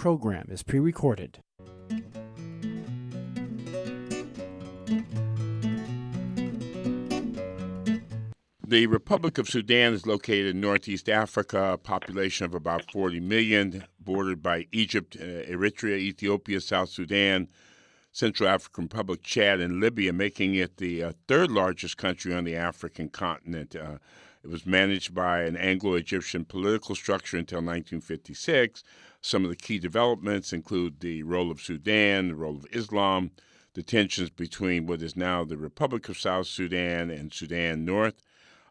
program is pre-recorded. The Republic of Sudan is located in northeast Africa, a population of about 40 million, bordered by Egypt, Eritrea, Ethiopia, South Sudan, Central African Republic, Chad, and Libya, making it the third largest country on the African continent. It was managed by an Anglo-Egyptian political structure until 1956. Some of the key developments include the role of Sudan, the role of Islam, the tensions between what is now the Republic of South Sudan and Sudan North,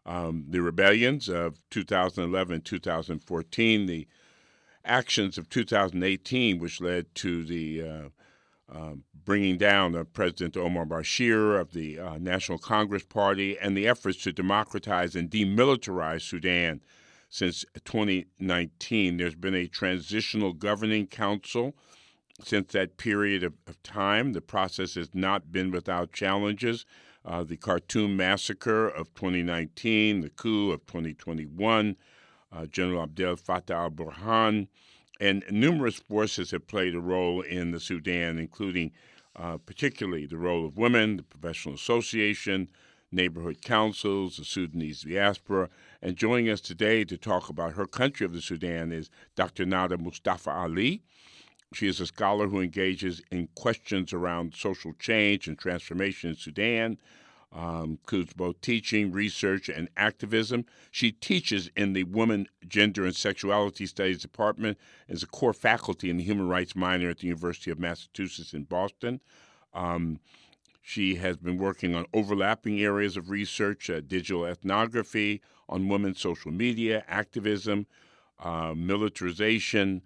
the rebellions of 2011 and 2014, the actions of 2018, which led to the bringing down of President Omar Bashir of the National Congress Party, and the efforts to democratize and demilitarize Sudan. Since 2019, there's been a transitional governing council. Since that period of time, the process has not been without challenges. The Khartoum massacre of 2019, the coup of 2021, General Abdel Fattah al-Burhan, and numerous forces have played a role in the Sudan, including particularly the role of women, the Professional Association, neighborhood councils, the Sudanese diaspora. And joining us today to talk about her country of the Sudan is Dr. Nada Mustafa Ali. She is a scholar who engages in questions around social change and transformation in Sudan, includes both teaching, research, and activism. She teaches in the Women, Gender, and Sexuality Studies Department as a core faculty in the Human Rights minor at the University of Massachusetts in Boston. She has been working on overlapping areas of research, digital ethnography, on women's social media, activism, militarization,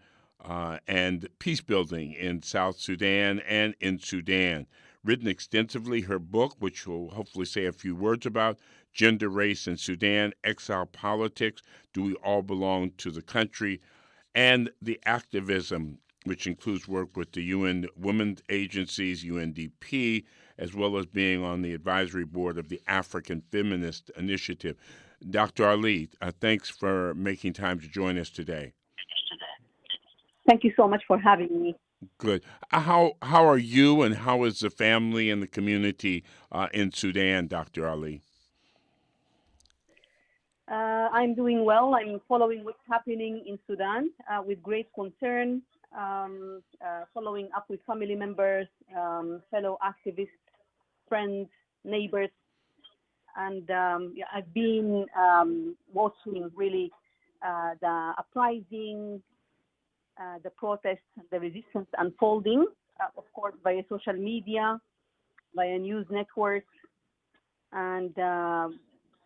and peace building in South Sudan and in Sudan. Written extensively, her book, which we'll hopefully say a few words about, Gender, Race, and Sudan, Exile Politics, Do We All Belong to the Country, and the activism, which includes work with the UN Women's Agencies, UNDP, as well as being on the advisory board of the African Feminist Initiative. Dr. Ali, thanks for making time to join us today. Thank you so much for having me. Good. How are you, and how is the family and the community in Sudan, Dr. Ali? I'm doing well. I'm following what's happening in Sudan with great concern, following up with family members, fellow activists, friends, neighbors. And I've been watching really the uprising, the protests, the resistance unfolding, of course, via social media, via news networks. And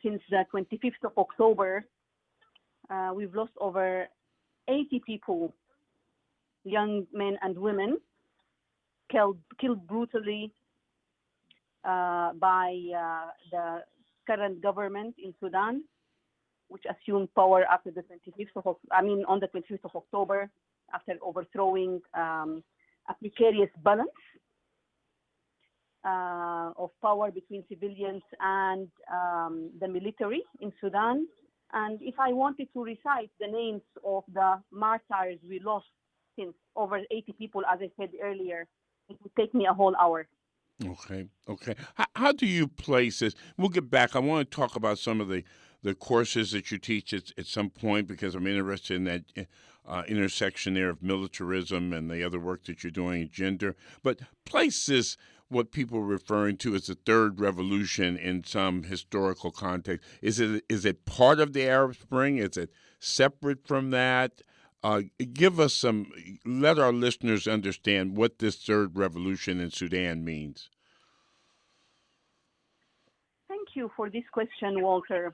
since the 25th of October, we've lost over 80 people, young men and women, killed brutally by the current government in Sudan, which assumed power after the 25th on the 25th of October, after overthrowing a precarious balance of power between civilians and the military in Sudan. And if I wanted to recite the names of the martyrs we lost, since over 80 people, as I said earlier, it would take me a whole hour. Okay. How do you place this? We'll get back. I want to talk about some of the courses that you teach at some point, because I'm interested in that intersection there of militarism and the other work that you're doing in gender. But place this, what people are referring to as the third revolution, in some historical context. Is it part of the Arab Spring? Is it separate from that? Let our listeners understand what this third revolution in Sudan means. Thank you for this question, Walter.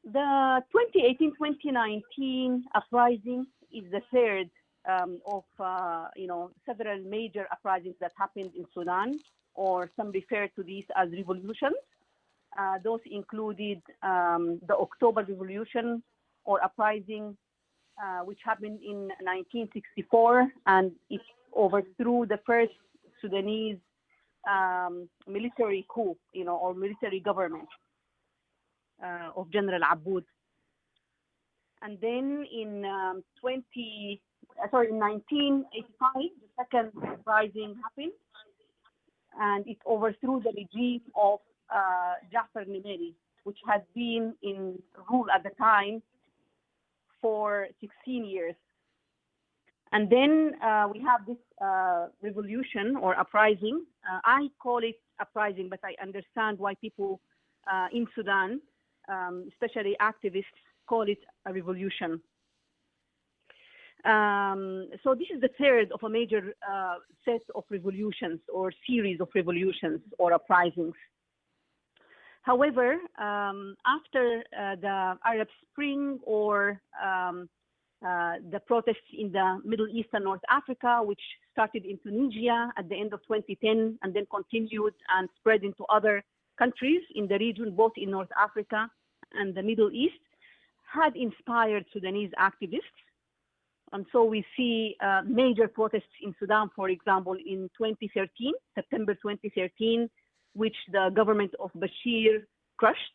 The 2018-2019 uprising is the third of several major uprisings that happened in Sudan, or some refer to these as revolutions. Those included the October Revolution, or uprising, which happened in 1964, and it overthrew the first Sudanese military coup, or military government of General Aboud. And then in However, in 1985, the second uprising happened, and it overthrew the regime of Jafar Nimeri, which had been in rule at the time for 16 years. And then we have this revolution or uprising. I call it uprising, but I understand why people in Sudan, especially activists, call it a revolution. So this is the third of a major set of revolutions or series of revolutions or uprisings. However, after the Arab Spring or the protests in the Middle East and North Africa, which started in Tunisia at the end of 2010 and then continued and spread into other countries in the region, both in North Africa and the Middle East, had inspired Sudanese activists. And so we see major protests in Sudan, for example, in 2013, September 2013, which the government of Bashir crushed.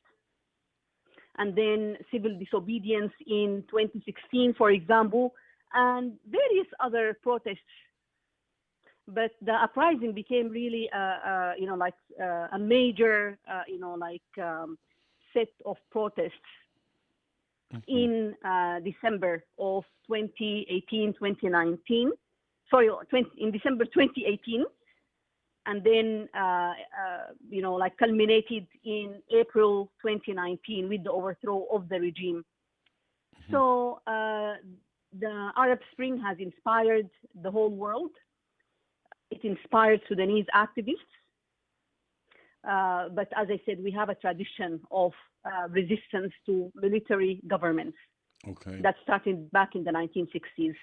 And then civil disobedience in 2016, for example, and various other protests. But the uprising became really, a major, set of protests in December of 2018, 2019. Sorry, in December 2018. And then, culminated in April 2019 with the overthrow of the regime. So the Arab Spring has inspired the whole world. It inspired Sudanese activists. But as I said, we have a tradition of resistance to military governments. Okay. That started back in the 1960s.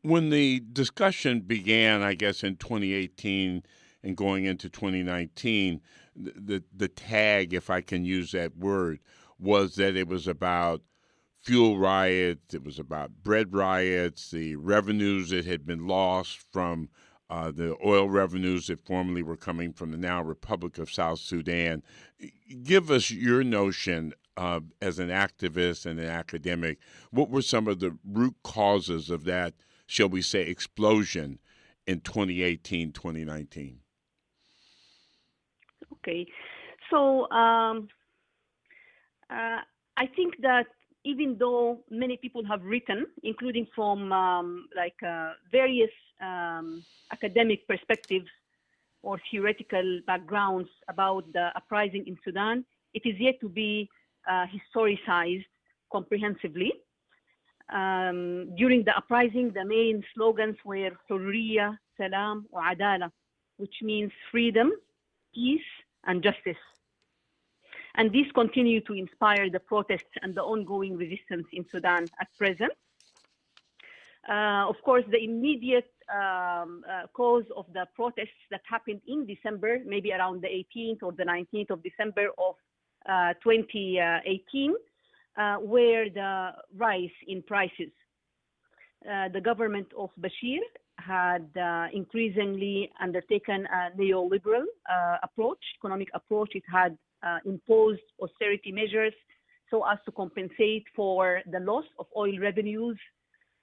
When the discussion began, I guess, in 2018 and going into 2019, the tag, if I can use that word, was that it was about fuel riots, it was about bread riots, the revenues that had been lost from the oil revenues that formerly were coming from the now Republic of South Sudan. Give us your notion as an activist and an academic. What were some of the root causes of that, shall we say, explosion in 2018, 2019? Okay. So I think that even though many people have written, including from various academic perspectives or theoretical backgrounds about the uprising in Sudan, it is yet to be historicized comprehensively. During the uprising, the main slogans were Hurriya, Salam, wa Adala, which means freedom, peace, and justice. And these continue to inspire the protests and the ongoing resistance in Sudan at present. Of course, the immediate cause of the protests that happened in December, maybe around the 18th or the 19th of December of 2018, were the rise in prices. The government of Bashir had increasingly undertaken a neoliberal economic approach. It had imposed austerity measures so as to compensate for the loss of oil revenues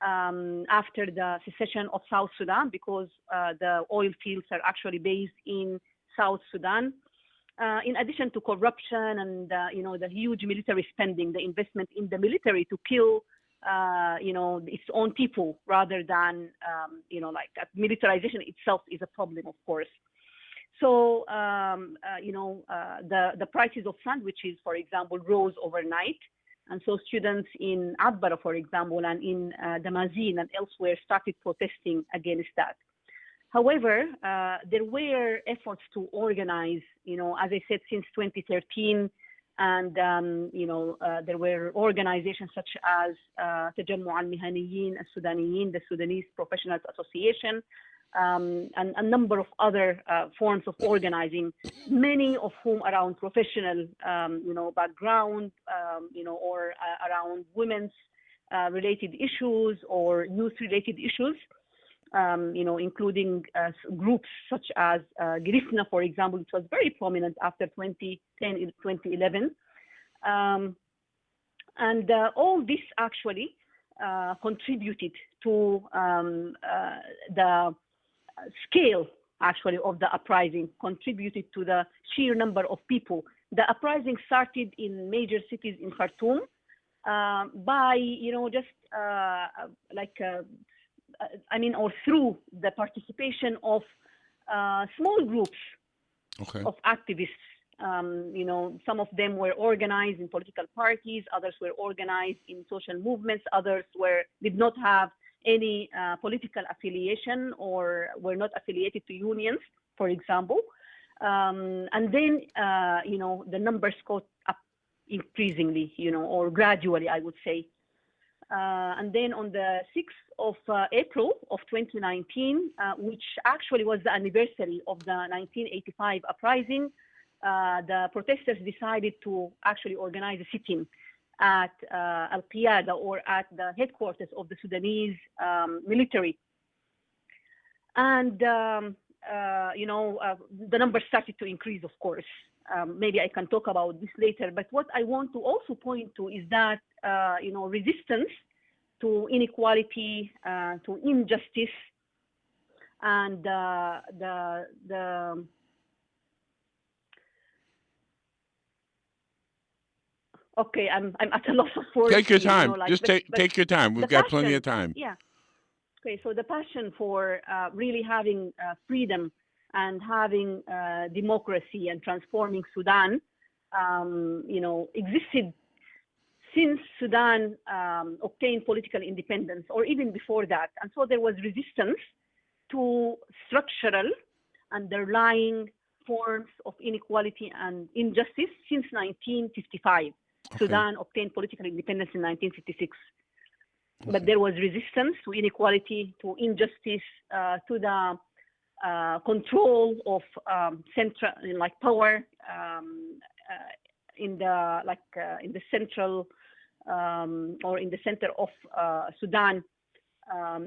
after the secession of South Sudan, because the oil fields are actually based in South Sudan. In addition to corruption and the huge military spending, the investment in the military to kill its own people rather than militarization itself is a problem, of course. So the prices of sandwiches, for example, rose overnight. And so students in Atbara, for example, and in Damazin and elsewhere started protesting against that. However, there were efforts to organize, as I said, since 2013. And, there were organizations such as Tajammu al-Mihaniyin al-Sudaniyin, the Sudanese Professionals Association, and a number of other forms of organizing, many of whom around professional, background, or around women's related issues or youth-related issues, including groups such as Girifna, for example, which was very prominent after 2010, 2011. And all this actually contributed to the scale, actually, of the uprising, contributed to the sheer number of people. The uprising started in major cities in Khartoum by, or through the participation of small groups of activists. Some of them were organized in political parties, others were organized in social movements, others did not have any political affiliation or were not affiliated to unions, for example. And then, the numbers got up increasingly, or gradually, I would say. And then on the 6th of April of 2019, which actually was the anniversary of the 1985 uprising, the protesters decided to actually organize a sit-in at Al-Qiyada, or at the headquarters of the Sudanese military. And, the numbers started to increase, of course. Maybe I can talk about this later. But what I want to also point to is that, resistance to inequality, to injustice, and Okay, I'm at a loss of words. Take your time. Take your time. We've got plenty of time. Yeah. Okay, so the passion for really having freedom and having democracy and transforming Sudan, existed since Sudan obtained political independence, or even before that. And so there was resistance to structural, underlying forms of inequality and injustice since 1955. Okay. Sudan obtained political independence in 1956. Okay. But there was resistance to inequality, to injustice, to the control of central, power in the central or in the center of Sudan,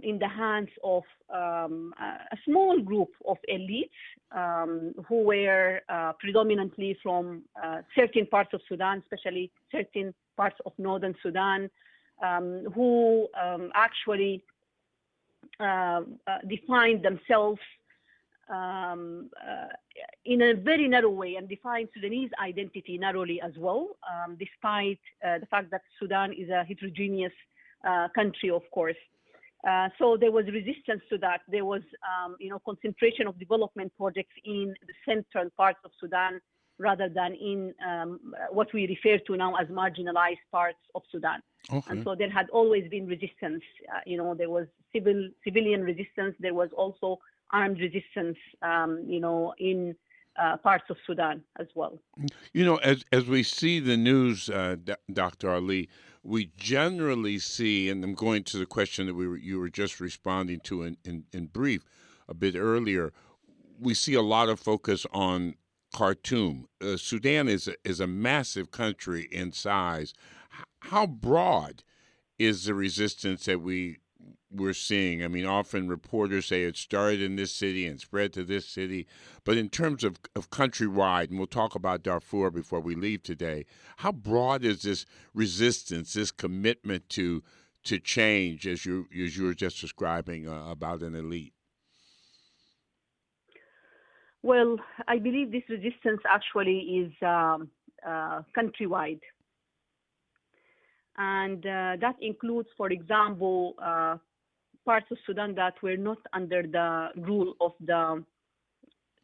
in the hands of a small group of elites who were predominantly from certain parts of Sudan, especially certain parts of northern Sudan, who actually defined themselves in a very narrow way, and defined Sudanese identity narrowly as well, despite the fact that Sudan is a heterogeneous country, of course. So there was resistance to that. There was, concentration of development projects in the central parts of Sudan rather than in what we refer to now as marginalized parts of Sudan. Okay. And so there had always been resistance. There was civilian resistance. There was also armed resistance, in parts of Sudan as well. As we see the news, Dr. Ali, we generally see, and I'm going to the question that you were just responding to in brief a bit earlier, we see a lot of focus on Khartoum. Sudan is a massive country in size. How broad is the resistance that we're seeing? I mean, often reporters say it started in this city and spread to this city. But in terms of countrywide, and we'll talk about Darfur before we leave today, how broad is this resistance, this commitment to change, as you were just describing about an elite? Well, I believe this resistance actually is countrywide. And that includes, for example, parts of Sudan that were not under the rule of the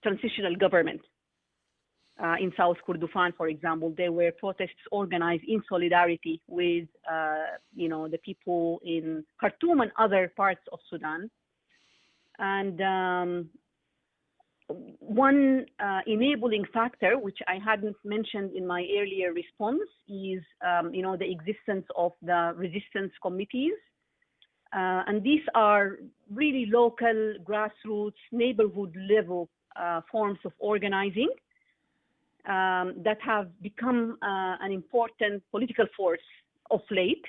transitional government. In South Kordofan, for example, there were protests organized in solidarity with, the people in Khartoum and other parts of Sudan. And one enabling factor, which I hadn't mentioned in my earlier response, is, the existence of the resistance committees. And these are really local, grassroots, neighborhood level forms of organizing that have become an important political force of late.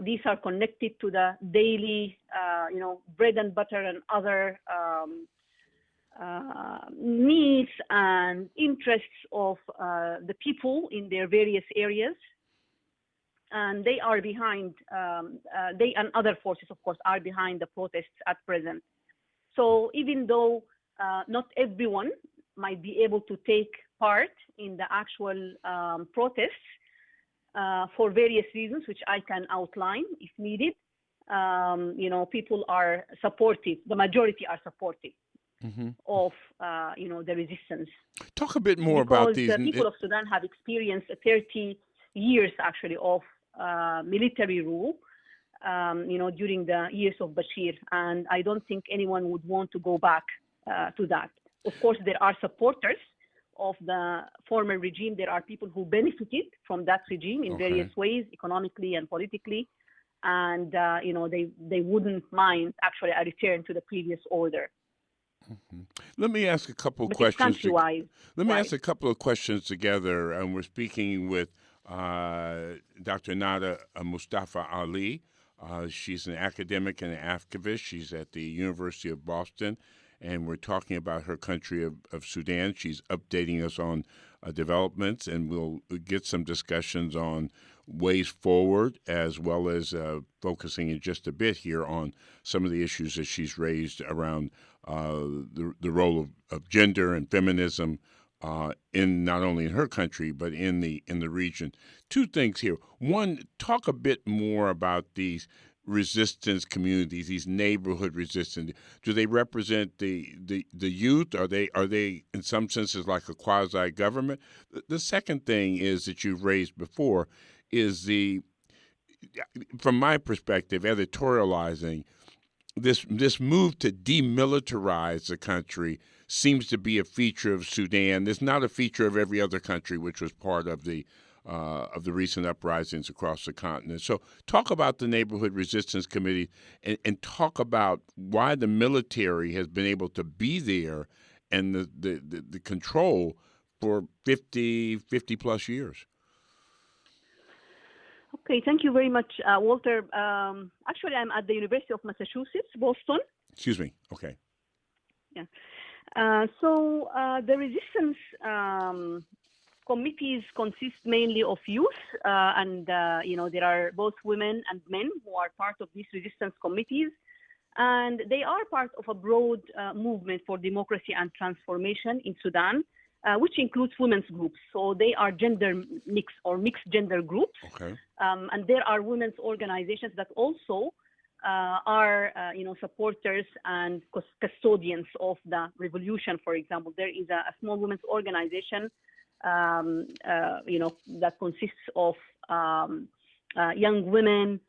These are connected to the daily, bread and butter and other needs and interests of the people in their various areas. and they are behind, they and other forces, of course, are behind the protests at present. So even though not everyone might be able to take part in the actual protests for various reasons, which I can outline if needed, people are supportive. The majority are supportive of, the resistance. Talk a bit more about these. Because the people of Sudan have experienced 30 years, actually, of military rule, during the years of Bashir. And I don't think anyone would want to go back to that. Of course, there are supporters of the former regime. There are people who benefited from that regime in various ways, economically and politically. And, they wouldn't mind, actually, a return to the previous order. Let me ask a couple of questions. Let me ask a couple of questions together. And we're speaking with Dr. Nada Mustafa Ali. She's an academic and an activist. She's at the University of Boston, and we're talking about her country of Sudan. She's updating us on developments, and we'll get some discussions on ways forward, as well as focusing in just a bit here on some of the issues that she's raised around the role of gender and feminism in not only in her country but in the region. Two things here. One, talk a bit more about these resistance communities, these neighborhood resistance. Do they represent the youth? Are they in some senses like a quasi government? The second thing is that you've raised before is from my perspective, editorializing, this move to demilitarize the country seems to be a feature of Sudan. It's not a feature of every other country, which was part of the recent uprisings across the continent. So talk about the Neighborhood Resistance Committee and talk about why the military has been able to be there and the control for 50 plus years. Okay, thank you very much, Walter. Actually, I'm at the University of Massachusetts, Boston. Excuse me. Okay. Yeah. So the resistance committees consist mainly of youth, and there are both women and men who are part of these resistance committees, and they are part of a broad movement for democracy and transformation in Sudan, which includes women's groups. So they are gender mix or mixed gender groups. Okay. And there are women's organizations that also are, supporters and custodians of the revolution. For example, there is a small women's organization, that consists of young women,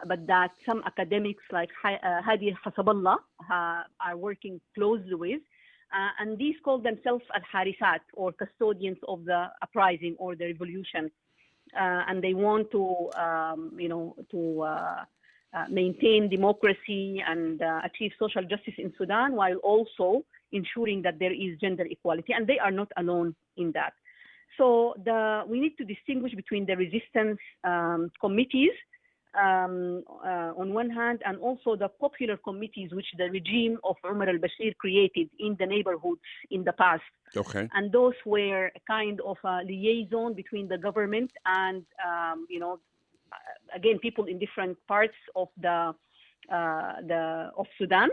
but that some academics like Hadi Hasaballah are working closely with. And these call themselves al-harisat, or custodians of the uprising or the revolution. And they want to, maintain democracy and achieve social justice in Sudan, while also ensuring that there is gender equality. And they are not alone in that. So we need to distinguish between the resistance committees on one hand, and also the popular committees which the regime of Umar al-Bashir created in the neighborhoods in the past. Okay. And those were a kind of a liaison between the government and, again, people in different parts of of Sudan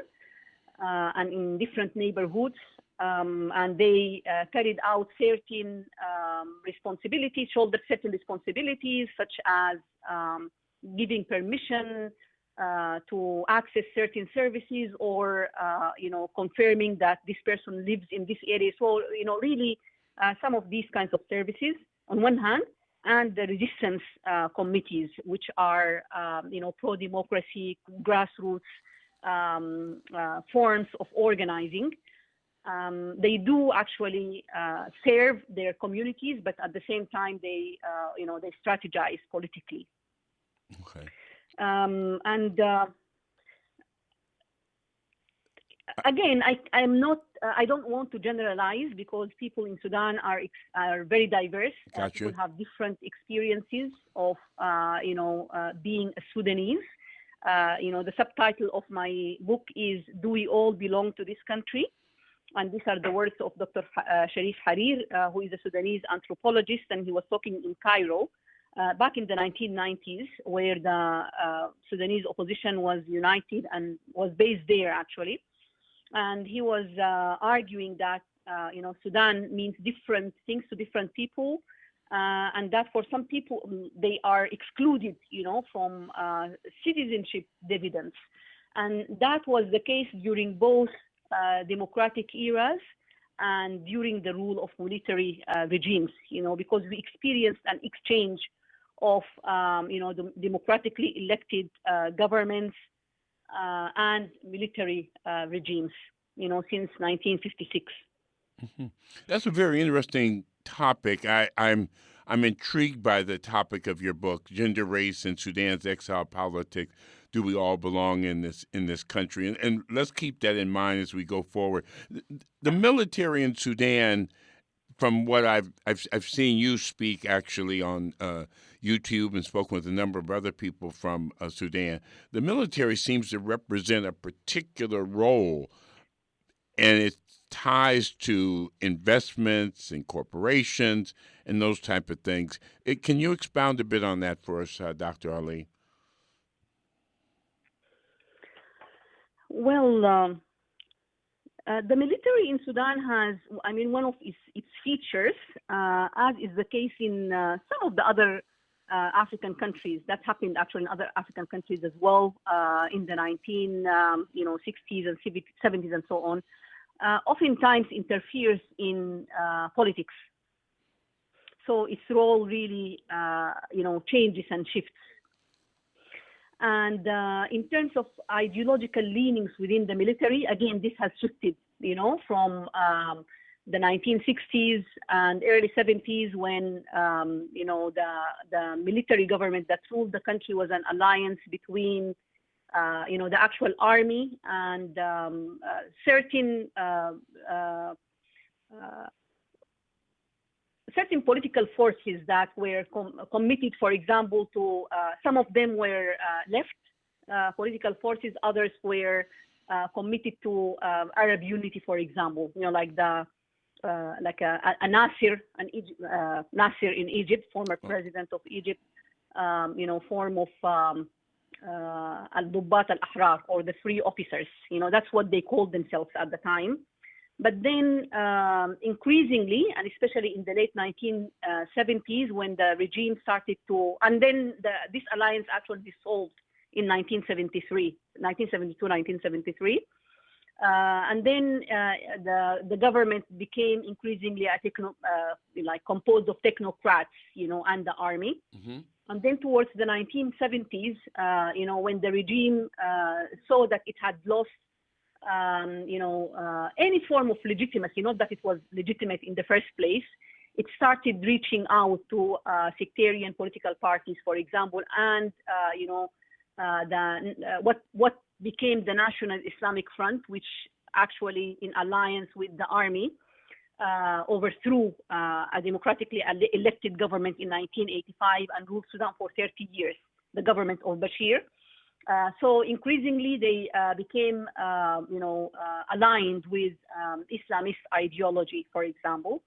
and in different neighborhoods. And they carried out certain responsibilities, shouldered certain responsibilities, such as giving permission to access certain services, or confirming that this person lives in this area. So really some of these kinds of services on one hand, and the resistance committees, which are pro-democracy, grassroots forms of organizing. They do actually serve their communities, but at the same time they strategize politically. Okay. Again, I don't want to generalize, because people in Sudan are very diverse. Gotcha. People have different experiences of being a Sudanese. The subtitle of my book is "Do We All Belong to This Country?" And these are the words of Dr. Sharif Harir, who is a Sudanese anthropologist, and he was talking in Cairo back in the 1990s, where the Sudanese opposition was united and was based there actually. And he was arguing that Sudan means different things to different people, and that for some people they are excluded, from citizenship dividends. And that was the case during both democratic eras and during the rule of military regimes, because we experienced an exchange of, the democratically elected governments and military regimes, since 1956. Mm-hmm. That's a very interesting topic. I'm intrigued by the topic of your book, Gender, Race, and Sudan's Exile Politics. Do we all belong in this country? And let's keep that in mind as we go forward. The military in Sudan, from what I've seen you speak actually on YouTube and spoken with a number of other people from Sudan, the military seems to represent a particular role, and it ties to investments and corporations and those type of things. Can you expound a bit on that for us, Dr. Ali? Well, the military in Sudan has, one of its features, as is the case in some of the other African countries. That happened actually in other African countries as well, in the 1960s and 70s and so on. Oftentimes interferes in politics. So its role really, changes and shifts. And in terms of ideological leanings within the military, again, this has shifted, from the 1960s and early 70s when, the military government that ruled the country was an alliance between, the actual army and certain political forces that were committed, for example, to some of them were left political forces, others were committed to Arab unity, for example, like a Nasser, Nasser in Egypt, former president of Egypt, form of al-Dubbat al-Ahrar, or the free officers. That's what they called themselves at the time. But then increasingly, and especially in the late 1970s, when the regime started to, and then this alliance actually dissolved in 1972, 1973. And then the government became increasingly composed of technocrats, and the army. Mm-hmm. And then towards the 1970s, when the regime saw that it had lost any form of legitimacy, not that it was legitimate in the first place, it started reaching out to sectarian political parties, for example, and what became the National Islamic Front, which actually, in alliance with the army, overthrew a democratically elected government in 1985 and ruled Sudan for 30 years, the government of Bashir. So increasingly, they became, aligned with Islamist ideology, for example.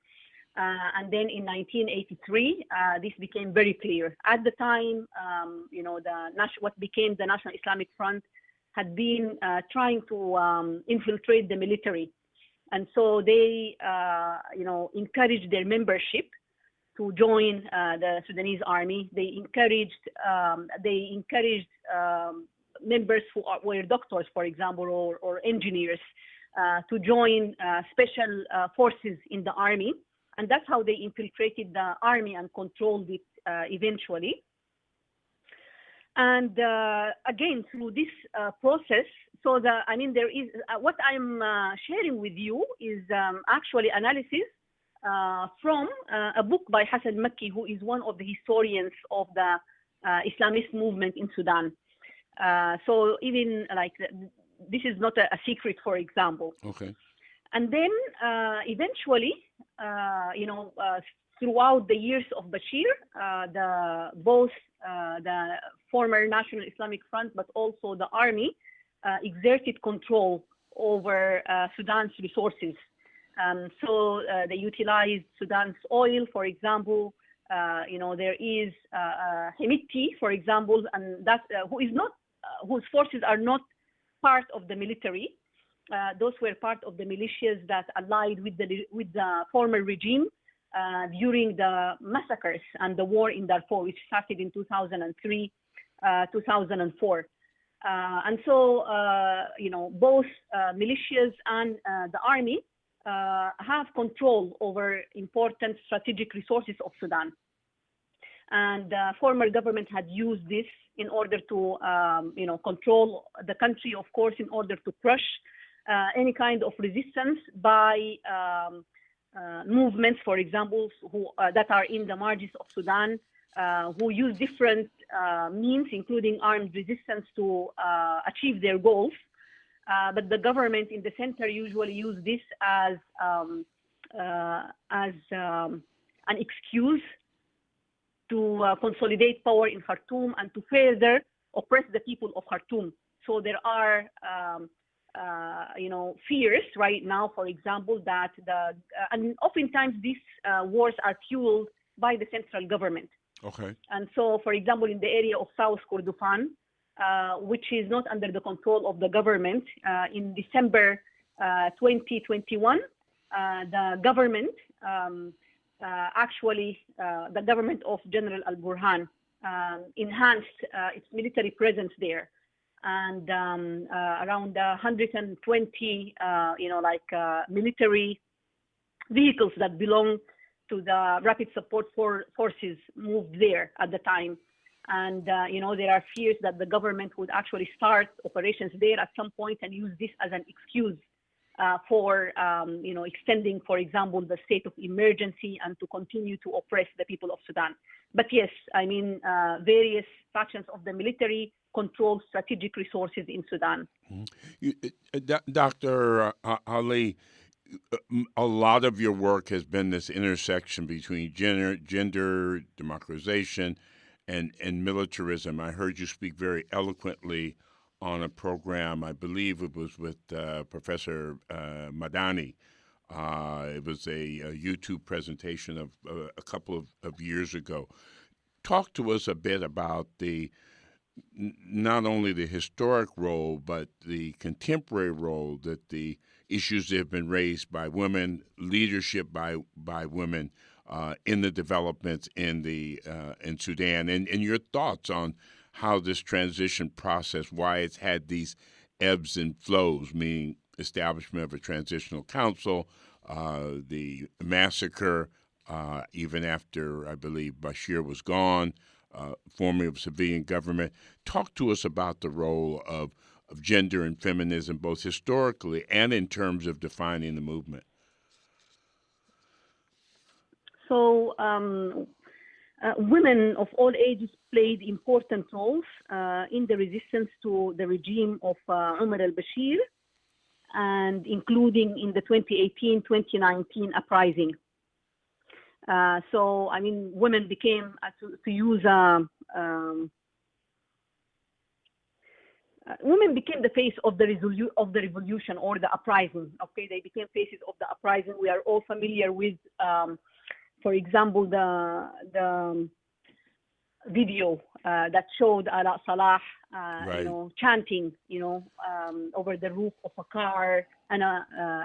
And then in 1983, this became very clear. At the time, what became the National Islamic Front had been trying to infiltrate the military. And so they, encouraged their membership to join the Sudanese army. They encouraged members who were doctors, for example, or engineers, to join special forces in the army. And that's how they infiltrated the army and controlled it eventually. And again, through this process, there is what I'm sharing with you is actually analysis from a book by Hassan Makki, who is one of the historians of the Islamist movement in Sudan. So even this is not a secret, for example. Okay. And then eventually, throughout the years of Bashir, both the former National Islamic Front, but also the army, exerted control over Sudan's resources. So they utilized Sudan's oil, for example, There is Hemiti, for example, and that whose forces are not part of the military. Those were part of the militias that allied with the former regime during the massacres and the war in Darfur, which started in 2003, 2004. And so, both militias and the army have control over important strategic resources of Sudan. And the former government had used this in order to, control the country, of course, in order to crush any kind of resistance by movements, for example, that are in the margins of Sudan, who use different means, including armed resistance, to achieve their goals. But the government in the center usually use this as an excuse to consolidate power in Khartoum and to further oppress the people of Khartoum. So there are, fears right now, for example, that and oftentimes these wars are fueled by the central government. Okay. And so, for example, in the area of South Kordofan, which is not under the control of the government, in December 2021, the government, the government of General Al-Burhan enhanced its military presence there. And around 120, military vehicles that belong to the rapid support forces moved there at the time. And, there are fears that the government would actually start operations there at some point and use this as an excuse for, extending, for example, the state of emergency and to continue to oppress the people of Sudan. But yes, various factions of the military control strategic resources in Sudan. Dr. Ali, a lot of your work has been this intersection between gender, democratization, and militarism. I heard you speak very eloquently on a program, I believe it was with Professor Madani. It was a YouTube presentation of a couple of years ago. Talk to us a bit about not only the historic role, but the contemporary role that the issues that have been raised by women, leadership by women in the developments in Sudan, and your thoughts on how this transition process, why it's had these ebbs and flows, meaning establishment of a transitional council, the massacre, even after, I believe, Bashir was gone, forming of civilian government. Talk to us about the role of gender and feminism, both historically and in terms of defining the movement. So women of all ages played important roles in the resistance to the regime of Umar al-Bashir, and including in the 2018-2019 uprising. Women became, women became the face of the revolution or the uprising. Okay, they became faces of the uprising. We are all familiar with, for example, the video that showed Ala Salah, chanting, over the roof of a car, and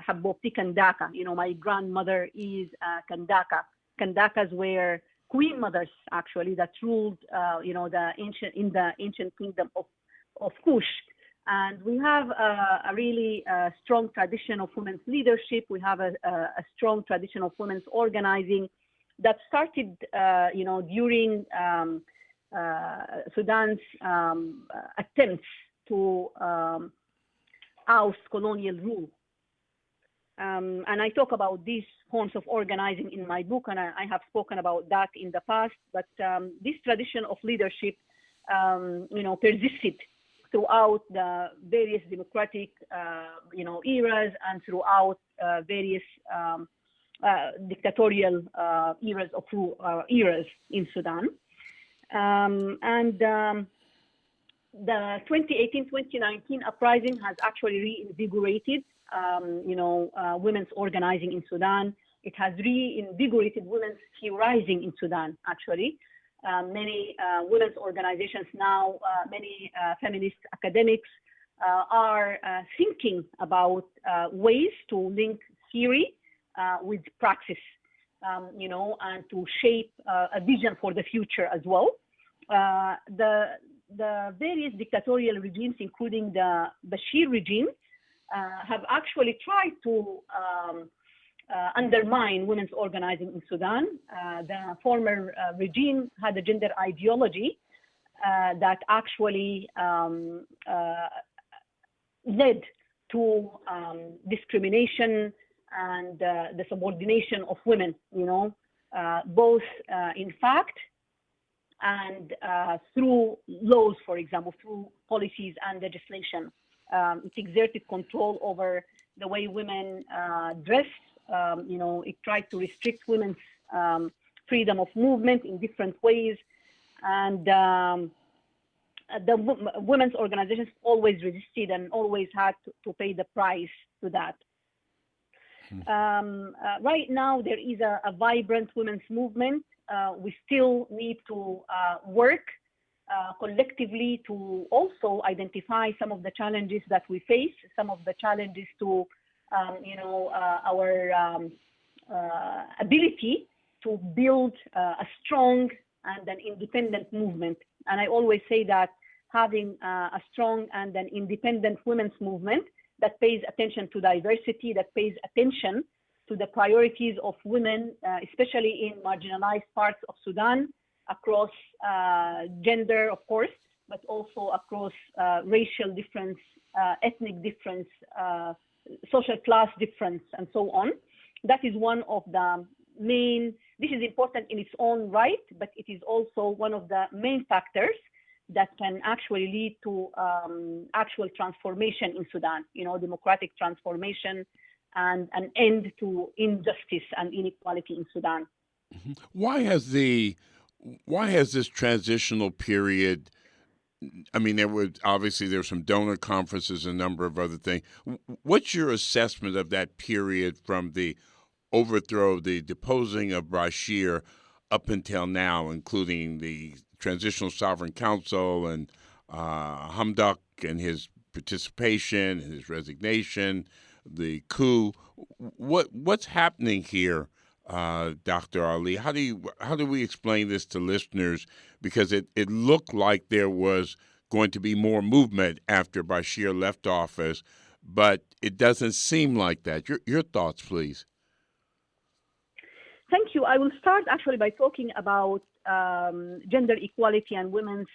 Habobti Kandaka. My grandmother is Kandaka. Kandakas were queen mothers, actually, that ruled, in the ancient kingdom of Kush. And we have a really strong tradition of women's leadership. We have a strong tradition of women's organizing that started, during Sudan's attempts to oust colonial rule. And I talk about these forms of organizing in my book, and I have spoken about that in the past. But this tradition of leadership, persisted throughout the various democratic, eras, and throughout various dictatorial eras in Sudan. The 2018-2019 uprising has actually reinvigorated, women's organizing in Sudan. It has reinvigorated women's theorizing in Sudan, actually. Many women's organizations now, many feminist academics are thinking about ways to link theory with praxis, and to shape a vision for the future as well. The various dictatorial regimes, including the Bashir regime, have actually tried to undermine women's organizing in Sudan. The former regime had a gender ideology that actually led to discrimination and the subordination of women, both in fact and through laws, for example, through policies and legislation. It exerted control over the way women dress. It tried to restrict women's freedom of movement in different ways. And the women's organizations always resisted and always had to pay the price to that. Right now, there is a vibrant women's movement. We still need to work collectively to also identify some of the challenges that we face, some of the challenges to, our ability to build a strong and an independent movement. And I always say that having a strong and an independent women's movement that pays attention to diversity, that pays attention to the priorities of women, especially in marginalized parts of Sudan, across gender, of course, but also across racial difference, ethnic difference, social class difference, and so on. That is one of the main, this is important in its own right, but it is also one of the main factors that can actually lead to actual transformation in Sudan, democratic transformation and an end to injustice and inequality in Sudan. Why has this transitional period? I mean, there's some donor conferences and a number of other things. What's your assessment of that period from the overthrow, the deposing of Bashir up until now, including the Transitional Sovereign Council and Hamdok and his participation and his resignation, the coup? What's happening here, Dr. Ali? How do we explain this to listeners? Because it looked like there was going to be more movement after Bashir left office, but it doesn't seem like that. Your thoughts, please. Thank you. I will start actually by talking about gender equality and women's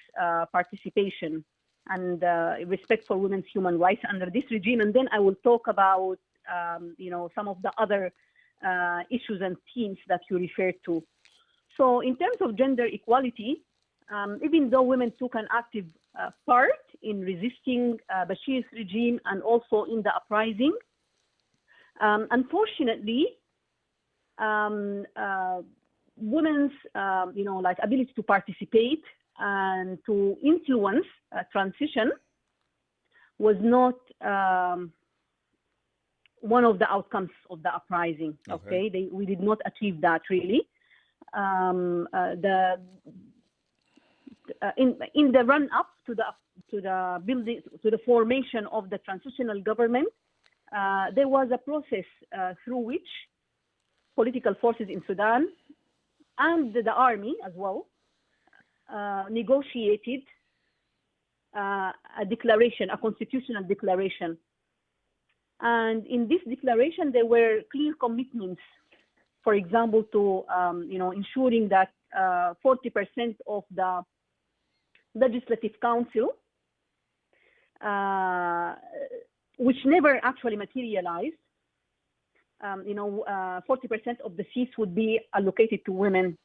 participation and respect for women's human rights under this regime. And then I will talk about, some of the other issues and themes that you referred to. So in terms of gender equality, even though women took an active part in resisting Bashir's regime and also in the uprising, unfortunately, women's, ability to participate and to influence transition was not one of the outcomes of the uprising. Okay, we did not achieve that really. In the run up to the building, to the formation of the transitional government, there was a process through which political forces in Sudan and the army as well negotiated a declaration, a constitutional declaration. And in this declaration, there were clear commitments, for example, to ensuring that 40% of the legislative council, which never actually materialized, 40% of the seats would be allocated to women.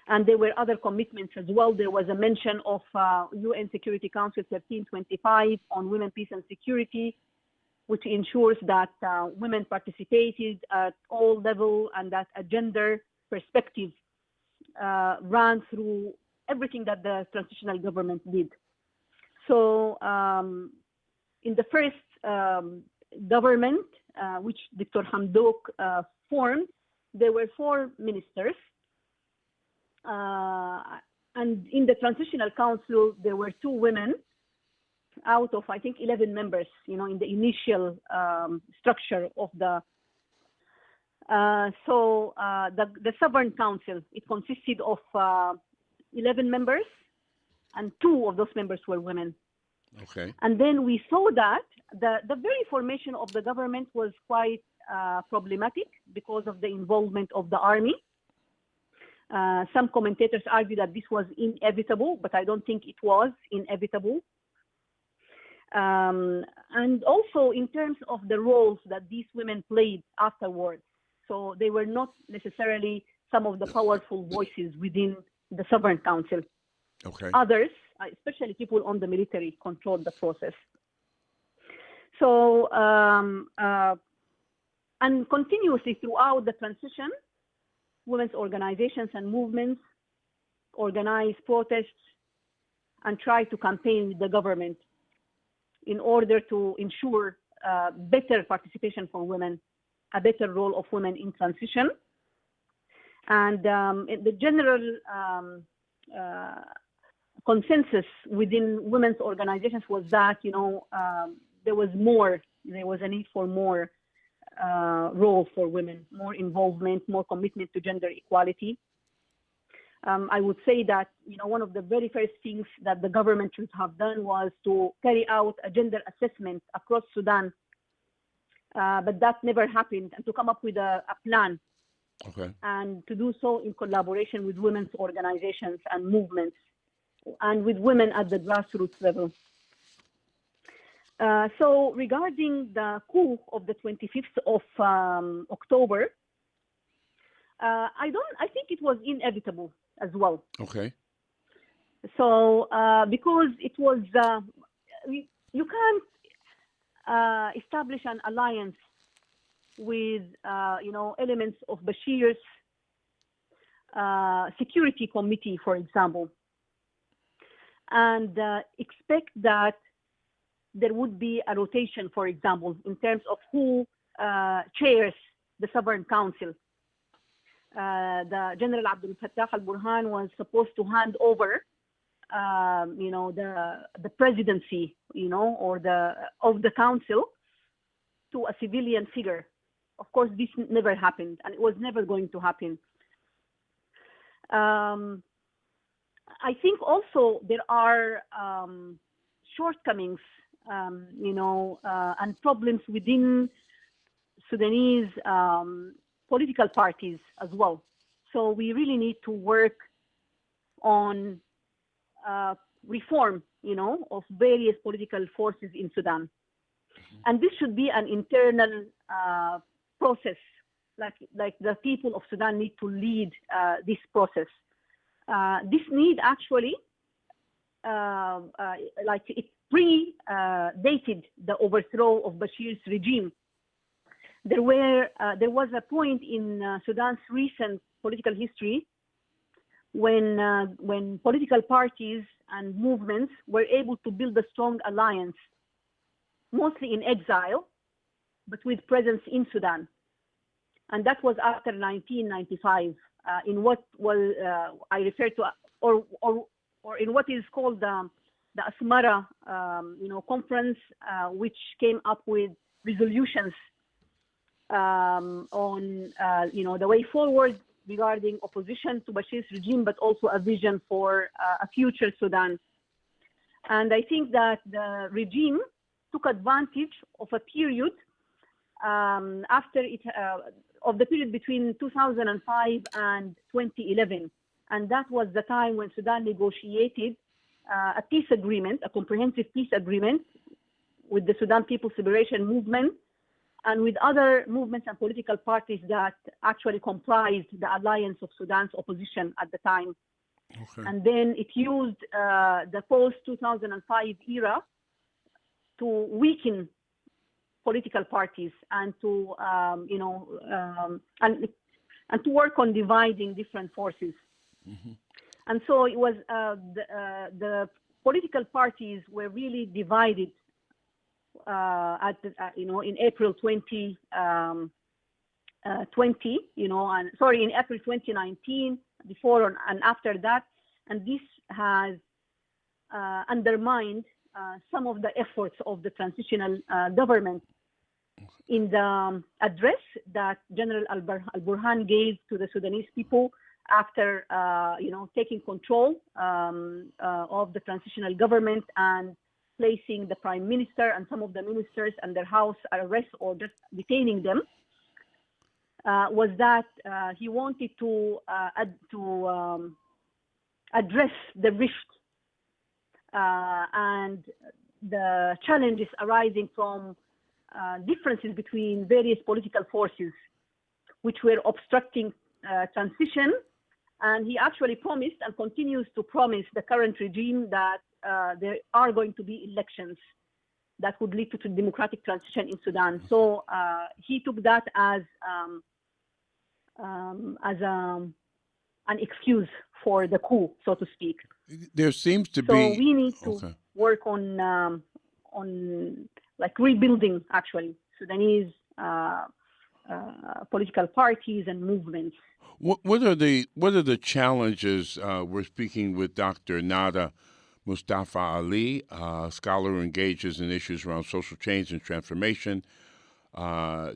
And there were other commitments as well. There was a mention of UN Security Council 1325 on women, peace, and security, which ensures that women participated at all levels and that a gender perspective ran through everything that the transitional government did. So in the first government, which Dr. Hamdok formed, there were 4 ministers. And in the Transitional Council, there were 2 women out of, I think, 11 members, in the initial structure of the. The Sovereign Council, it consisted of 11 members, and 2 of those members were women. Okay. And then we saw that the very formation of the government was quite problematic because of the involvement of the army. Some commentators argue that this was inevitable, but I don't think it was inevitable. And also in terms of the roles that these women played afterwards. So they were not necessarily some of the powerful voices within the Sovereign Council. Okay. Others, especially people on the military, controlled the process. So, and continuously throughout the transition, women's organizations and movements organized protests and tried to campaign with the government in order to ensure better participation for women, a better role of women in transition. And the general consensus within women's organizations was that, there was a need for more role for women, more involvement, more commitment to gender equality. I would say that, one of the very first things that the government should have done was to carry out a gender assessment across Sudan. But that never happened, and to come up with a plan. Okay. And to do so in collaboration with women's organizations and movements, and with women at the grassroots level. So regarding the coup of the 25th of October, I think it was inevitable as well. Okay. So because it was, you can't establish an alliance with, elements of Bashir's security committee, for example, and expect that there would be a rotation, for example, in terms of who chairs the Sovereign Council. The General Abdel Fattah al-Burhan was supposed to hand over, the presidency, or of the council to a civilian figure. Of course, this never happened, and it was never going to happen. I think also there are shortcomings, and problems within Sudanese political parties as well. So we really need to work on reform, of various political forces in Sudan. And this should be an internal process, like the people of Sudan need to lead this process. This need actually, it predated the overthrow of Bashir's regime. There was a point in Sudan's recent political history when political parties and movements were able to build a strong alliance, mostly in exile, but with presence in Sudan. And that was after 1995, in what was I refer to, or in what is called the Asmara, conference, which came up with resolutions on, the way forward regarding opposition to Bashir's regime, but also a vision for a future Sudan. And I think that the regime took advantage of a period of the period between 2005 and 2011. And that was the time when Sudan negotiated a peace agreement, a comprehensive peace agreement with the Sudan People's Liberation Movement and with other movements and political parties that actually comprised the alliance of Sudan's opposition at the time. Okay. And then it used the post-2005 era to weaken political parties and to, and to work on dividing different forces. Mm-hmm. And so it was the political parties were really divided in April 2020, in April 2019, before and after that, and this has undermined some of the efforts of the transitional government. In the address that General Al-Burhan gave to the Sudanese people after, taking control of the transitional government and placing the prime minister and some of the ministers under house arrest or just detaining them, was that he wanted to address the rift and the challenges arising from differences between various political forces which were obstructing transition. And he actually promised and continues to promise the current regime that there are going to be elections that would lead to democratic transition in Sudan. So he took that as an excuse for the coup, so to speak. There seems to be. So we need to work on like rebuilding actually Sudanese political parties and movements. What are the challenges? We're speaking with Dr. Nada Mustafa Ali, a scholar who engages in issues around social change and transformation,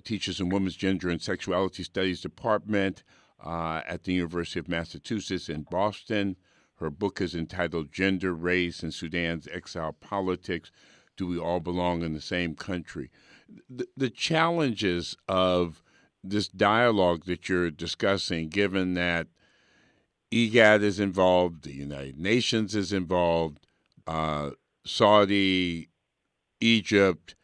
teaches in Women's Gender and Sexuality Studies Department at the University of Massachusetts in Boston. Her book is entitled Gender, Race, and Sudan's Exile Politics. Do we all belong in the same country? The challenges of this dialogue that you're discussing, given that IGAD is involved, the United Nations is involved, Saudi, Egypt,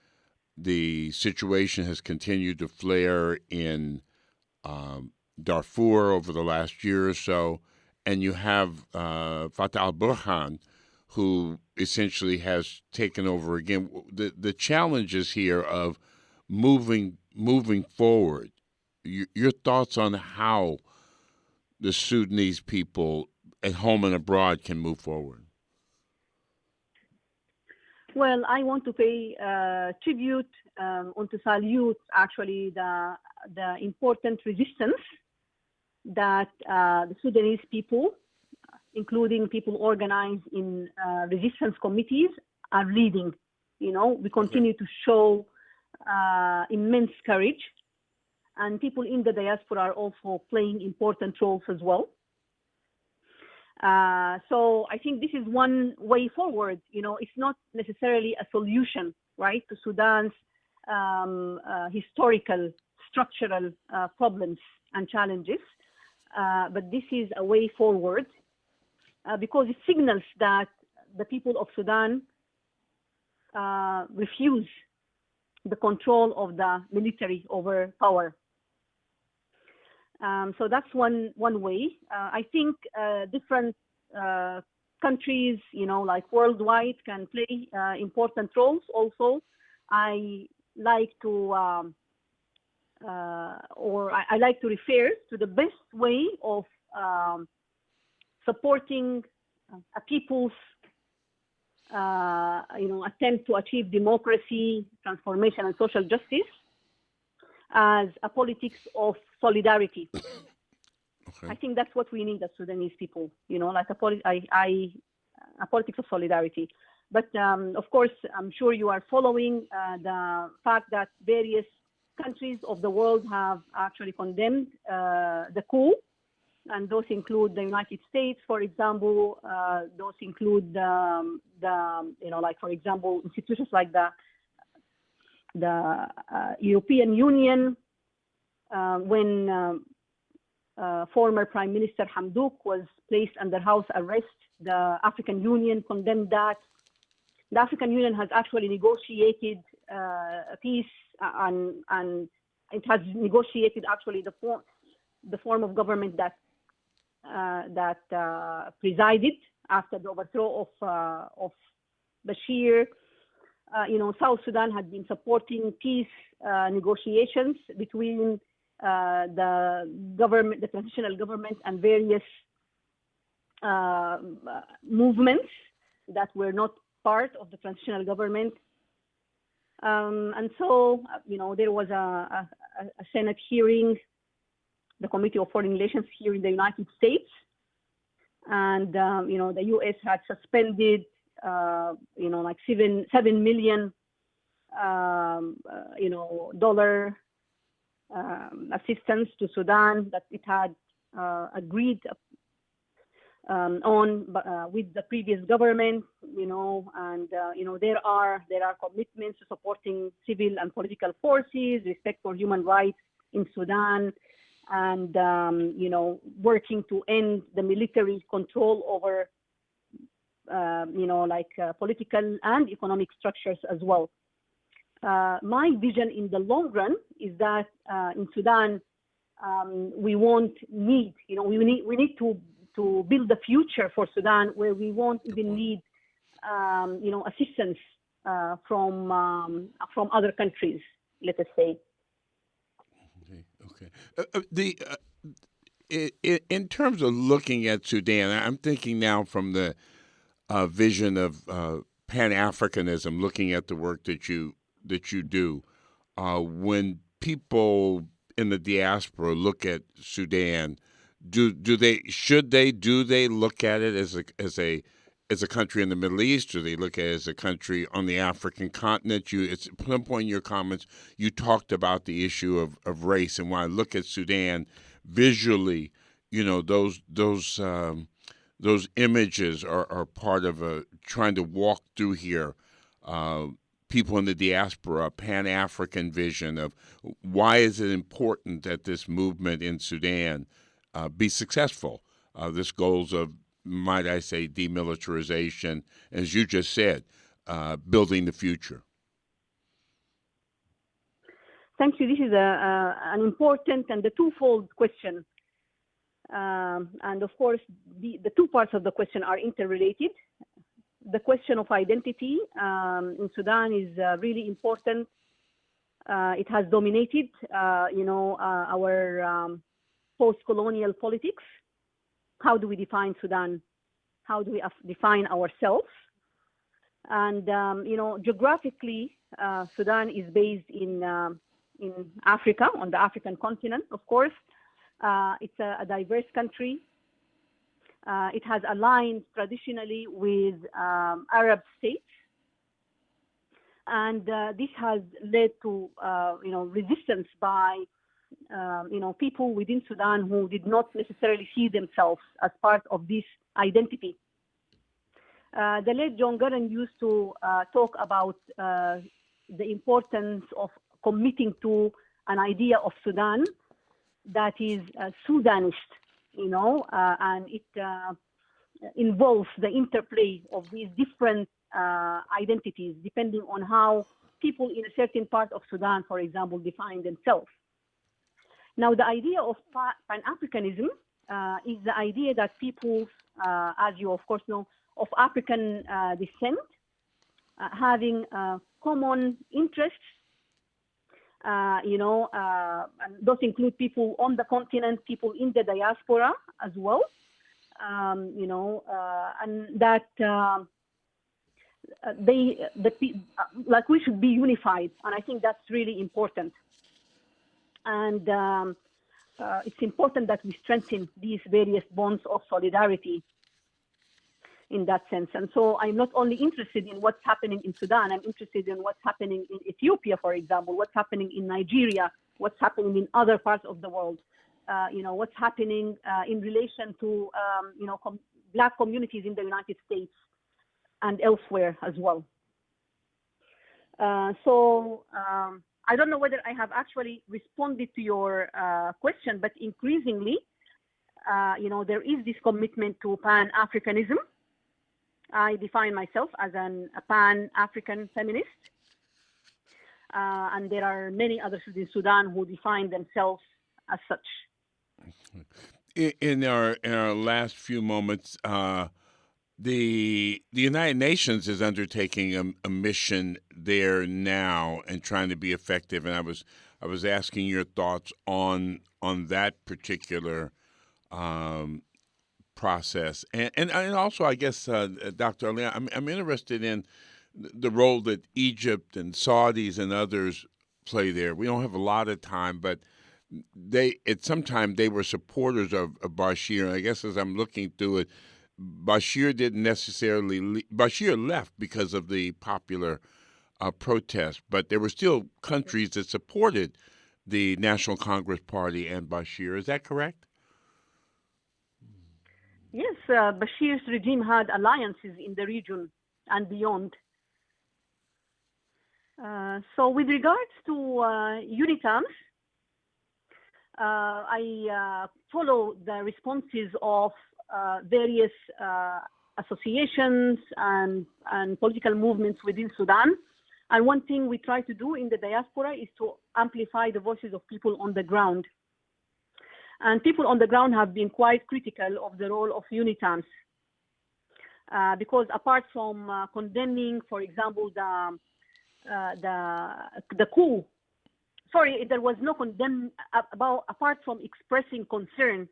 the situation has continued to flare in Darfur over the last year or so, and you have Fatah al-Burhan, who essentially has taken over again. The challenges here of moving forward. Your thoughts on how the Sudanese people at home and abroad can move forward? Well, I want to pay tribute and to salute actually the important resistance that the Sudanese people, including people organized in resistance committees, are leading. We continue to show immense courage, and people in the diaspora are also playing important roles as well. So I think this is one way forward. It's not necessarily a solution, right, to Sudan's historical, structural problems and challenges, but this is a way forward because it signals that the people of Sudan refuse the control of the military over power. So that's one way. I think different countries, like worldwide, can play important roles also. I like to, I like to refer to the best way of supporting a people's, attempt to achieve democracy, transformation, and social justice as a politics of solidarity. Okay. I think that's what we need as Sudanese people, like a politics of solidarity. But of course, I'm sure you are following the fact that various countries of the world have actually condemned the coup, and those include the United States, for example. Those include for example, institutions like the European Union, when former Prime Minister Hamdouk was placed under house arrest, the African Union condemned that. The African Union has actually negotiated a peace, and it has negotiated actually the form of government that presided after the overthrow of Bashir. South Sudan had been supporting peace negotiations between the government, the transitional government, and various movements that were not part of the transitional government. And so, there was a Senate hearing, the Committee of Foreign Relations here in the United States. And, the U.S. had suspended, like $7 million, dollar assistance to Sudan that it had agreed on with the previous government, and there are commitments to supporting civil and political forces, respect for human rights in Sudan, and working to end the military control over political and economic structures as well. My vision in the long run is that in Sudan we won't need, we need to build a future for Sudan where we won't even need, assistance from other countries, let us say. Okay. In terms of looking at Sudan, I'm thinking now from the vision of Pan-Africanism, looking at the work that you do. When people in the diaspora look at Sudan, do they look at it as a country in the Middle East? Do they look at it as a country on the African continent? At some point in your comments, you talked about the issue of race, and when I look at Sudan visually, those images are part of trying to walk through here. People in the diaspora, a Pan-African vision of why is it important that this movement in Sudan be successful. This goals of, might I say, demilitarization, as you just said, building the future. Thank you. This is an important and a twofold question. And of course, the two parts of the question are interrelated. The question of identity in Sudan is really important. It has dominated, our post-colonial politics. How do we define Sudan? How do we define ourselves? And, geographically, Sudan is based in Africa, on the African continent, of course. It's a diverse country. It has aligned traditionally with Arab states. And this has led to, resistance by, people within Sudan who did not necessarily see themselves as part of this identity. The late John Gurren used to talk about the importance of committing to an idea of Sudan that is Sudanist, and it involves the interplay of these different identities depending on how people in a certain part of Sudan, for example, define themselves. Now, the idea of Pan-Africanism is the idea that people, as you of course know, of African descent, having common interests, and those include people on the continent, people in the diaspora as well, and that we should be unified, and I think that's really important. And it's important that we strengthen these various bonds of solidarity in that sense. And so I'm not only interested in what's happening in Sudan, I'm interested in what's happening in Ethiopia, for example, what's happening in Nigeria, what's happening in other parts of the world, what's happening in relation to, Black communities in the United States and elsewhere as well. I don't know whether I have actually responded to your question, but increasingly, there is this commitment to Pan-Africanism. I define myself as a Pan-African feminist, and there are many others in Sudan who define themselves as such. In our last few moments, the United Nations is undertaking a mission there now and trying to be effective. And I was asking your thoughts on that particular process, and also I guess Dr. Ali, I'm interested in the role that Egypt and Saudis and others play there. We don't have a lot of time, but at some time they were supporters of Bashir. I guess as I'm looking through it, Bashir didn't necessarily Bashir left because of the popular protest, but there were still countries that supported the National Congress Party and Bashir. Is that correct? Yes, Bashir's regime had alliances in the region and beyond. So with regards to UNITAMS, I follow the responses of various associations and political movements within Sudan. And one thing we try to do in the diaspora is to amplify the voices of people on the ground. And people on the ground have been quite critical of the role of UNITAMS. Because apart from condemning, for example, the coup, there was no apart from expressing concern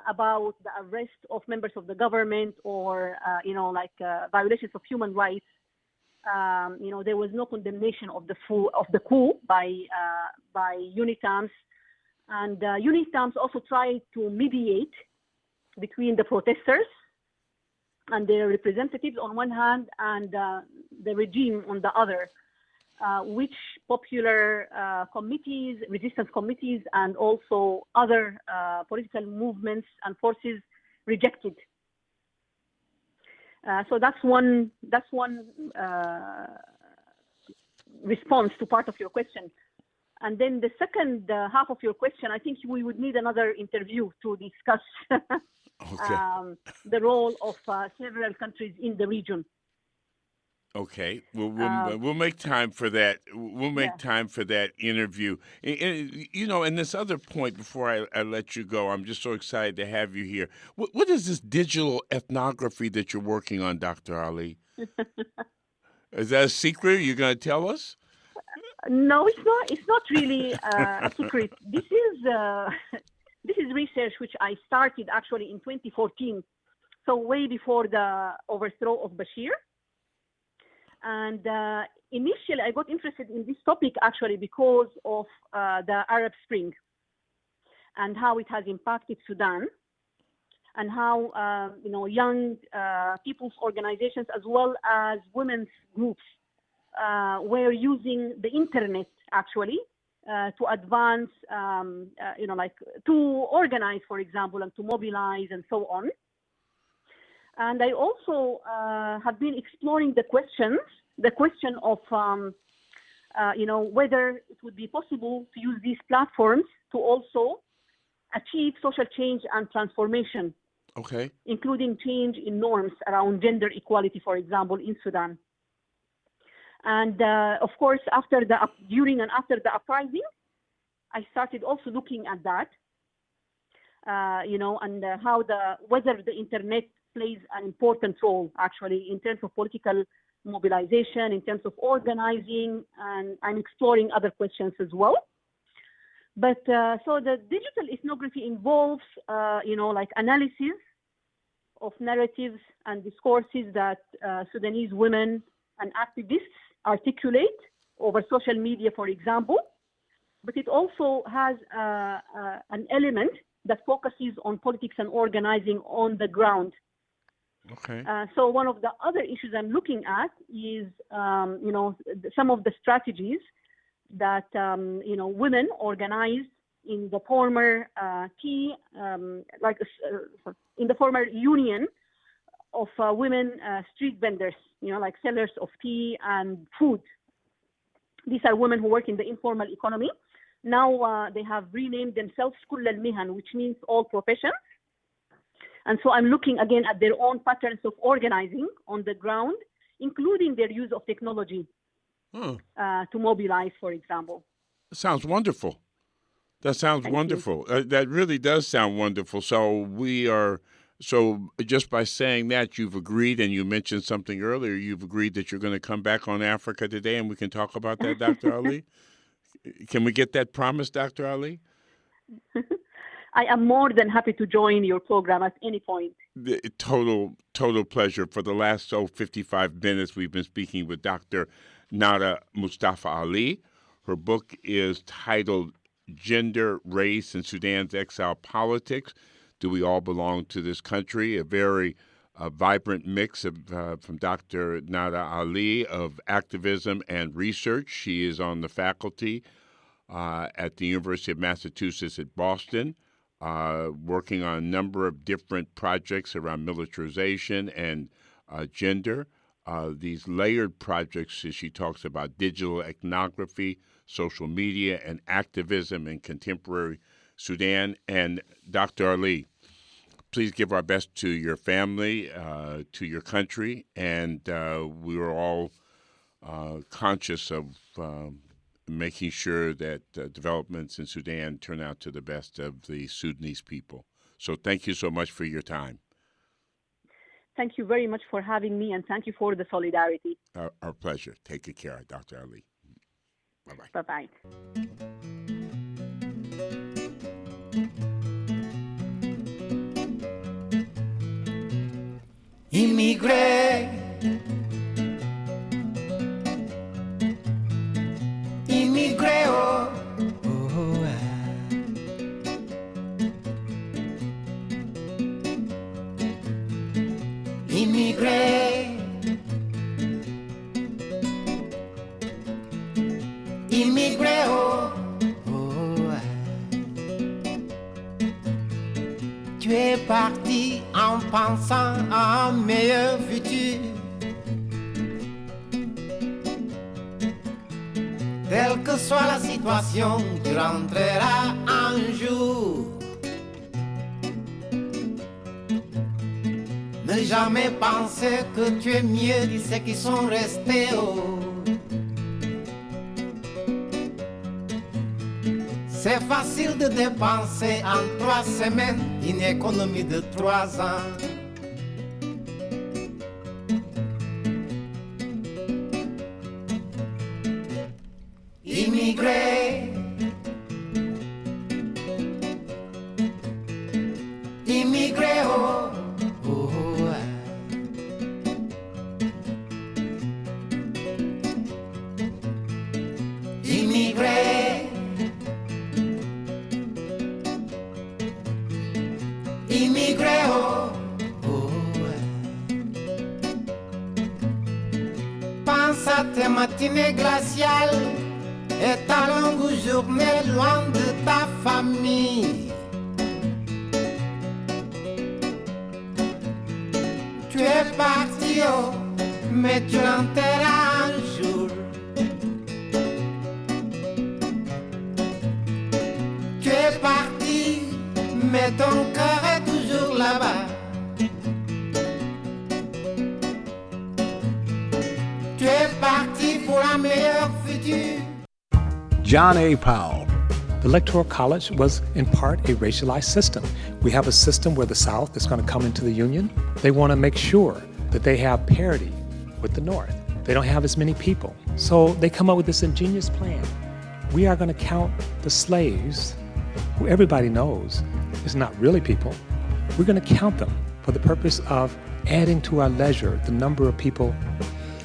about the arrest of members of the government or, violations of human rights. There was no condemnation of the coup by UNITAMS, and UNITAMS also tried to mediate between the protesters and their representatives on one hand and the regime on the other, which popular committees, resistance committees, and also other political movements and forces rejected. So that's one response to part of your question. And then the second half of your question, I think we would need another interview to discuss the role of several countries in the region. Okay, we'll make time for that. We'll make time for that interview. And this other point before I let you go, I'm just so excited to have you here. What is this digital ethnography that you're working on, Dr. Ali? Is that a secret? You're going to tell us? No, it's not. It's not really a secret. This is research which I started actually in 2014, so way before the overthrow of Bashir. And initially, I got interested in this topic actually because of the Arab Spring and how it has impacted Sudan, and how young people's organizations as well as women's groups were using the internet actually to advance, to organize, for example, and to mobilize and so on. And I also have been exploring the question of, whether it would be possible to use these platforms to also achieve social change and transformation, including change in norms around gender equality, for example, in Sudan. And of course, during and after the uprising, I started also looking at that, and whether the internet plays an important role actually in terms of political mobilization, in terms of organizing, and I'm exploring other questions as well. But so the digital ethnography involves, analysis of narratives and discourses that Sudanese women and activists articulate over social media, for example. But it also has an element that focuses on politics and organizing on the ground. So one of the other issues I'm looking at is, some of the strategies that, women organized in the former in the former union of women street vendors, like sellers of tea and food. These are women who work in the informal economy. Now they have renamed themselves Kull al-Mihan, which means all professions. And so I'm looking again at their own patterns of organizing on the ground, including their use of technology to mobilize, for example. Sounds wonderful. That sounds wonderful. That really does sound wonderful. So just by saying that, you've agreed, and you mentioned something earlier, you've agreed that you're going to come back on Africa today, and we can talk about that, Dr. Ali? Can we get that promise, Dr. Ali? I am more than happy to join your program at any point. Total pleasure. For the last 55 minutes, we've been speaking with Dr. Nada Mustafa Ali. Her book is titled Gender, Race, and Sudan's Exile Politics. Do we all belong to this country? A very vibrant mix of, from Dr. Nada Ali of activism and research. She is on the faculty at the University of Massachusetts at Boston, working on a number of different projects around militarization and gender. These layered projects, as she talks about digital ethnography, social media, and activism in contemporary Sudan. And Dr. Ali, please give our best to your family, to your country, and we are all conscious of making sure that developments in Sudan turn out to the best of the Sudanese people. So thank you so much for your time. Thank you very much for having me, and thank you for the solidarity. Our pleasure. Take good care, Dr. Ali. Bye-bye. Bye-bye. Immigré, immigré, oh, oh, immigré, immigré, oh, oh, tu es parti en pensant à un meilleur futur. Quelle que soit la situation, tu rentreras un jour. Ne jamais penser que tu es mieux que ceux qui sont restés. Oh. C'est facile de dépenser en 3 semaines une économie de 3 ans. Immigré, immigré, oh, oh, oh. Immigré, immigré, oh, oh. Pense à tes matinées glaciales et ta longue journée loin de ta famille. Tu es parti, oh, mais tu rentreras un jour. Tu es parti, mais ton cœur est toujours là-bas. Tu es parti pour un meilleur futur. John A. Powell. The Electoral College was in part a racialized system. We have a system where the South is going to come into the Union. They want to make sure that they have parity with the North. They don't have as many people. So they come up with this ingenious plan. We are going to count the slaves, who everybody knows is not really people. We're going to count them for the purpose of adding to our leisure the number of people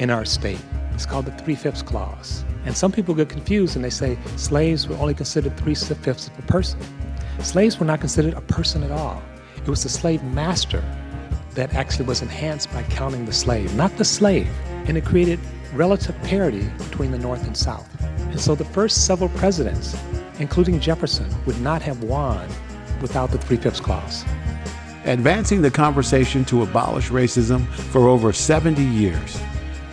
in our state. It's called the 3/5 clause. And some people get confused and they say slaves were only considered 3/5 of a person. Slaves were not considered a person at all. It was the slave master that actually was enhanced by counting the slave, not the slave. And it created relative parity between the North and South. And so the first several presidents, including Jefferson, would not have won without the 3/5 clause. Advancing the conversation to abolish racism for over 70 years.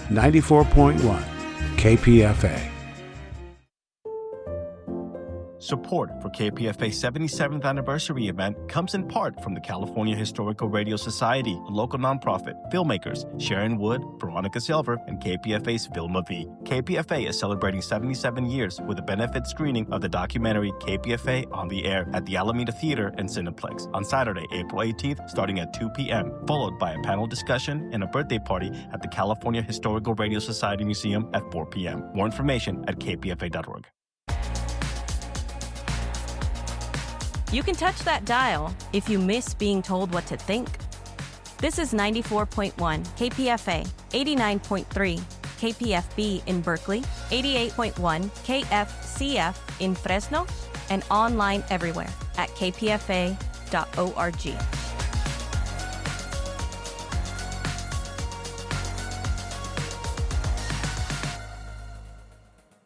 94.1 KPFA. Support for KPFA's 77th anniversary event comes in part from the California Historical Radio Society, a local nonprofit, filmmakers Sharon Wood, Veronica Silver, and KPFA's Vilma V. KPFA is celebrating 77 years with a benefit screening of the documentary KPFA on the Air at the Alameda Theater and Cineplex on Saturday, April 18th, starting at 2 p.m., followed by a panel discussion and a birthday party at the California Historical Radio Society Museum at 4 p.m. More information at kpfa.org. You can touch that dial if you miss being told what to think. This is 94.1 KPFA, 89.3 KPFB in Berkeley, 88.1 KFCF in Fresno, and online everywhere at kpfa.org.